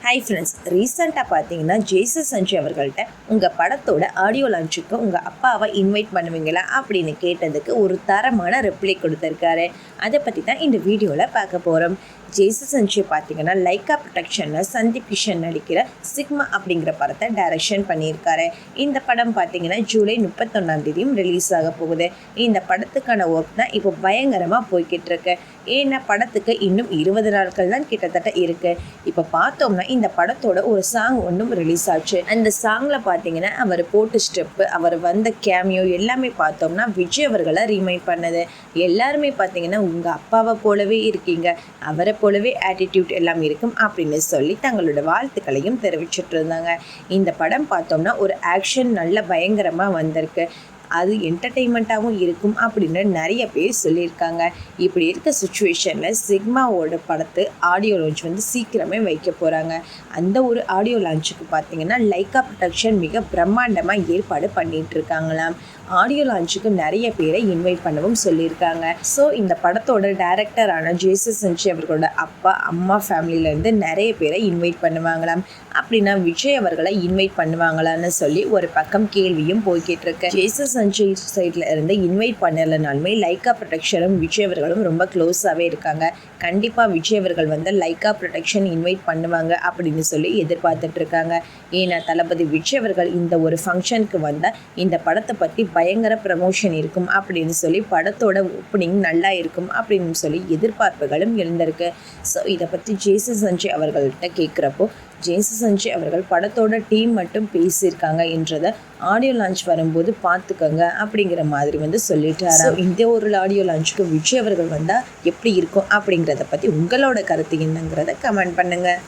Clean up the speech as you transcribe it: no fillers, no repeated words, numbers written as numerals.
Hi friends, ரீசெண்டாக பார்த்தீங்கன்னா Jesus Sanjay அவர்கள்ட்ட உங்கள் படத்தோட ஆடியோ லான்ச்சுக்கு உங்கள் அப்பாவை இன்வைட் பண்ணுவீங்களா அப்படின்னு கேட்டதுக்கு ஒரு தரமான ரிப்ளை கொடுத்துருக்காரு. அதை பற்றி தான் இந்த வீடியோவில் பார்க்க போகிறோம். ஜேசஸ் சஞ்சய் பார்த்தீங்கன்னா லைக்கா ப்ரொடக்ஷனில் சந்தீப் கிஷன் நடிக்கிற சிக்மா அப்படிங்கிற படத்தை டைரக்ஷன் பண்ணியிருக்காரு. இந்த படம் பார்த்தீங்கன்னா ஜூலை 31 ரிலீஸ் ஆக போகுது. இந்த படத்துக்கான ஒர்க் தான் இப்போ பயங்கரமாக போய்கிட்டு இருக்கு. ஏன்னா படத்துக்கு இன்னும் 20 நாட்கள் தான் கிட்டத்தட்ட இருக்கு. இப்போ பார்த்தோம்னா இந்த படத்தோட ஒரு சாங் ஒன்றும் ரிலீஸ் ஆச்சு. அந்த சாங்கில் பார்த்தீங்கன்னா அவர் போட்டு ஸ்டெப்பு, அவர் வந்த கேமியோ எல்லாமே பார்த்தோம்னா விஜய் அவர்களை ரீமைண்ட் பண்ணது. எல்லாருமே பார்த்தீங்கன்னா உங்கள் அப்பாவை போலவே இருக்கீங்க, அவரை போலவே ஆட்டிடியூட் எல்லாம் இருக்கும் அப்படின்னு சொல்லி தங்களோட வாழ்த்துக்களையும் தெரிவிச்சிட்டு இருந்தாங்க. இந்த படம் பார்த்தோம்னா ஒரு ஆக்ஷன் நல்ல பயங்கரமாக வந்திருக்கு. அது என்டர்டெயின்மெண்ட்டாகவும் இருக்கும் அப்படின்னு நிறைய பேர் சொல்லியிருக்காங்க. இப்படி இருக்க சுச்சுவேஷனில் சிக்மாவோட படத்து ஆடியோ லான்ச் சீக்கிரமே வைக்க போகிறாங்க. அந்த ஒரு ஆடியோ லான்ச்சுக்கு பார்த்தீங்கன்னா லைக்கா ப்ரொடக்ஷன் மிக பிரம்மாண்டமாக ஏற்பாடு பண்ணிகிட்டு இருக்காங்களாம். ஆடியோ லான்ச்சுக்கு நிறைய பேரை இன்வைட் பண்ணவும் சொல்லியிருக்காங்க. ஸோ இந்த படத்தோட டைரக்டரான ஜேசஸ் சஞ்சய் அவர்களோட அப்பா அம்மா ஃபேமிலியிலேருந்து நிறைய பேரை இன்வைட் பண்ணுவாங்களாம். அப்படின்னா விஜய் அவர்களை இன்வைட் பண்ணுவாங்களான்னு சொல்லி ஒரு பக்கம் கேள்வியும் போய்கிட்டு இருக்கு. ஜேசஸ் சஞ்சய் சைடில் இருந்து இன்வைட் பண்ணலைனாலுமே லைக்கா ப்ரொடக்ஷனும் விஜய் அவர்களும் ரொம்ப க்ளோஸாகவே இருக்காங்க. கண்டிப்பாக விஜய் அவர்கள் லைக்கா ப்ரொடக்ஷன் இன்வைட் பண்ணுவாங்க அப்படின்னு சொல்லி எதிர்பார்த்துட்டு இருக்காங்க. ஏன்னா தளபதி விஜய் அவர்கள் இந்த ஒரு ஃபங்க்ஷனுக்கு வந்தால் இந்த படத்தை பற்றி பயங்கர ப்ரமோஷன் இருக்கும் அப்படின்னு சொல்லி படத்தோட ஓப்பனிங் நல்லா இருக்கும் அப்படின்னு சொல்லி எதிர்பார்ப்புகளும் இருந்திருக்கு. ஸோ இதை பற்றி ஜேசஸ் சஞ்சய் அவர்கள்ட்ட கேட்குறப்போ ஜேசஸ் சஞ்சய் அவர்கள் படத்தோட டீம் மட்டும் பேசியிருக்காங்க என்றதை ஆடியோ லான்ச் வரும்போது பார்த்துக்கோங்க அப்படிங்கிற மாதிரி சொல்லிட்டாரு. இந்த ஒரு ஆடியோ லான்ச்சுக்கு விஜய் அவர்கள் வந்தால் எப்படி இருக்கும் அப்படிங்கிறத பற்றி உங்களோட கருத்து என்னங்கிறத கமெண்ட் பண்ணுங்கள்.